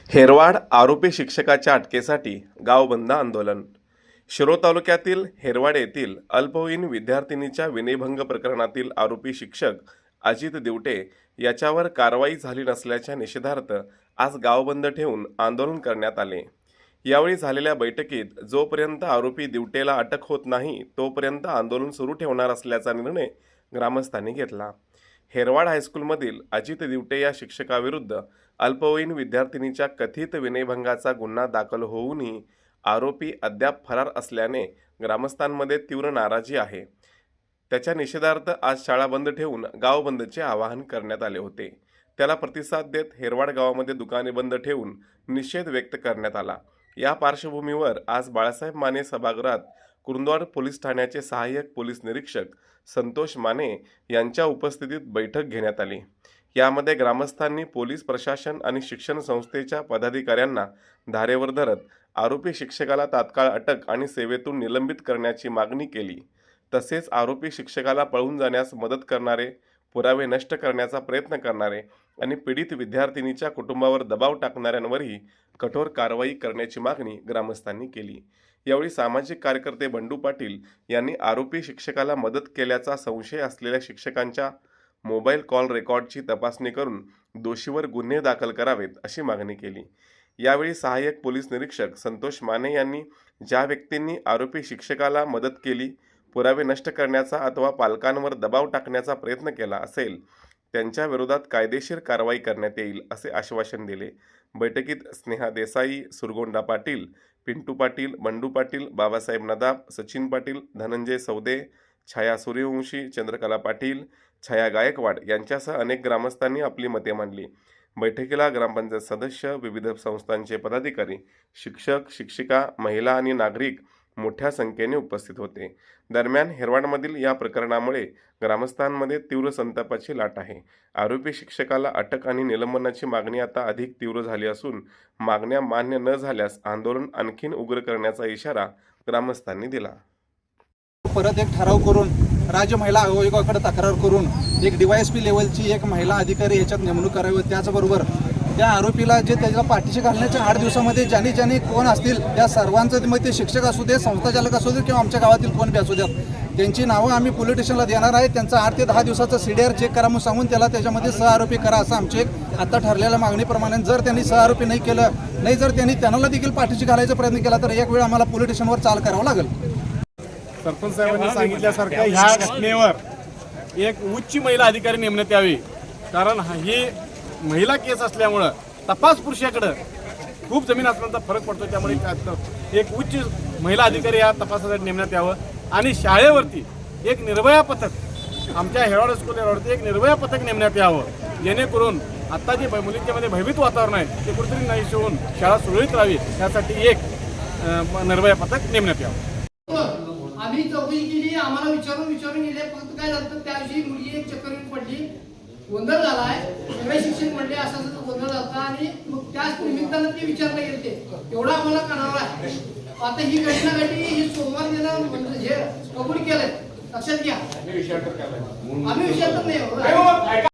हेरवाड आरोपी शिक्षकाच्या अटकेसाठी गाव बंद आंदोलन. शिरोळ तालुक्यातील हेरवाड येथील अल्पवयीन विद्यार्थिनीच्या विनयभंग प्रकरणातील आरोपी शिक्षक अजित दिवटे याच्यावर कारवाई झाली नसल्याच्या निषेधार्थ आज गाव बंद ठेवून आंदोलन करण्यात आले. यावेळी झालेल्या बैठकीत जोपर्यंत आरोपी दिवटेला अटक होत नाही तोपर्यंत आंदोलन सुरू ठेवणार असल्याचा निर्णय ग्रामस्थांनी घेतला. हेरवाड हायस्कूलमधील अजित दिवटे या शिक्षकाविरुद्ध अल्पवयीन विद्यार्थिनीच्या कथित विनयभंगाचा गुन्हा दाखल होऊनही आरोपी अद्याप फरार असल्याने ग्रामस्थांमध्ये तीव्र नाराजी आहे. त्याच्या निषेधार्थ आज शाळा बंद ठेवून गाव बंदचे आवाहन करण्यात आले होते. त्याला प्रतिसाद देत हेरवाड गावामध्ये दुकाने बंद ठेवून निषेध व्यक्त करण्यात आला. या पार्श्वभूमीवर आज बाळासाहेब माने सभागृहात कुरुंदवाड पोलीस ठाण्याचे सहाय्यक पोलीस निरीक्षक संतोष माने यांच्या उपस्थितीत बैठक घेण्यात आली. यामध्ये ग्रामस्थांनी पोलीस प्रशासन आणि शिक्षण संस्थेच्या पदाधिकाऱ्यांना धारेवर धरत आरोपी शिक्षकाला तात्काळ अटक आणि सेवेतून निलंबित करण्याची मागणी केली. तसेच आरोपी शिक्षकाला पळून जाण्यास मदत करणारे, पुरावे नष्ट करण्याचा प्रयत्न करणारे आणि पीडित विद्यार्थिनीच्या कुटुंबावर दबाव टाकणाऱ्यांवरही कठोर कारवाई करण्याची मागणी ग्रामस्थांनी केली. यावेळी सामाजिक कार्यकर्ते बंडू पाटील यांनी आरोपी शिक्षकाला मदत केल्याचा संशय असलेल्या शिक्षकांच्या मोबाईल कॉल रेकॉर्डची तपासणी करून दोषीवर गुन्हे दाखल करावेत अशी मागणी केली. यावेळी सहाय्यक पोलीस निरीक्षक संतोष माने यांनी ज्या व्यक्तींनी आरोपी शिक्षकाला मदत केली, पुरावे नष्ट करण्याचा अथवा पालकांवर दबाव टाकण्याचा प्रयत्न केला असेल त्यांच्या विरोधात कायदेशीर कारवाई करण्यात येईल असे आश्वासन दिले. बैठकीत स्नेहा देसाई, सुरगोंडा पाटील, पिंटू पाटील, बंडू पाटील, बाबासाहेब नदाब, सचिन पाटील, धनंजय सौदे, छाया सूर्यवंशी, चंद्रकला पाटील, छाया गायकवाड यांच्यासह अनेक ग्रामस्थांनी आपली मते मांडली. बैठकीला ग्रामपंचायत सदस्य, विविध संस्थांचे पदाधिकारी, शिक्षक, शिक्षिका, महिला आणि नागरिक मोठ्या संख्येने उपस्थित होते. दरम्यान हेरवाडमधील या प्रकरणामुळे ग्रामस्थांमध्ये तीव्र संतापाची लाट आहे. आरोपी शिक्षकाला अटक आणि निलंबनाची मागणी आता अधिक तीव्र झाली असून मागण्या मान्य न झाल्यास आंदोलन आणखीन उग्र करण्याचा इशारा ग्रामस्थांनी दिला. परत एक ठराव करून राज्य महिला आयोगाकडे तक्रार करून एक DYSP लेवलची एक महिला अधिकारी याच्यात नेमणूक करावी. त्याचबरोबर त्या आरोपीला जे त्याला पाठीशी घालण्याच्या 8 दिवसामध्ये ज्यांनी कोण असतील त्या सर्वांचं, मग ते शिक्षक असू दे, संस्थाचालक असू दे किंवा आमच्या गावातील कोण बी असू द्यात, त्यांची नावं आम्ही पोलीस स्टेशनला देणार आहे. त्यांचा 8 ते 10 दिवसाचा CDR चेक करा म्हणून सांगून त्याला त्याच्यामध्ये सहआरोपी करा असं आमचे आता ठरलेल्या मागणीप्रमाणे. जर त्यांनी सहआरोपी नाही केलं, नाही जर त्यांनी त्यांना देखील पाठीशी घालायचा प्रयत्न केला तर एक वेळ आम्हाला पोलीस स्टेशनवर चाल करावं लागेल. सरपंच साहेबांनी सांगितल्यासारखं ह्या घटनेवर एक उच्च महिला अधिकारी नेमण्यात यावी. कारण ही महिला केस असल्यामुळं तपास पुरुषाकडं खूप जमीन आसमानाचा फरक पडतो. त्यामुळे एक उच्च महिला अधिकारी या तपासासाठी नेमण्यात यावं आणि शाळेवरती एक निर्भया पथक, आमच्या हेरवाड स्कूलवरती एक निर्भया पथक नेमण्यात यावं, जेणेकरून आत्ता जे मुलींच्यामध्ये भयभीत वातावरण आहे ते कुठेतरी नाहीसे होऊन शाळा सुरळीत राहावी यासाठी एक निर्भया पथक नेमण्यात यावं. आम्ही चौकशी केली, आम्हाला विचारून गेले. फक्त काय झालं, त्या दिवशी मुलगी एक चक्कर पडली, गोंधळ झालाय, सगळे शिक्षक म्हणले असं गोंधळ झाला आणि मग त्याच निमित्तानं ते विचारले गेले. एवढा आम्हाला कळाला आहे. आता ही घटना घडली, ही सोमवार दिनं हे कबूल केलंय, लक्षात घ्या. आम्ही विषय तर नाही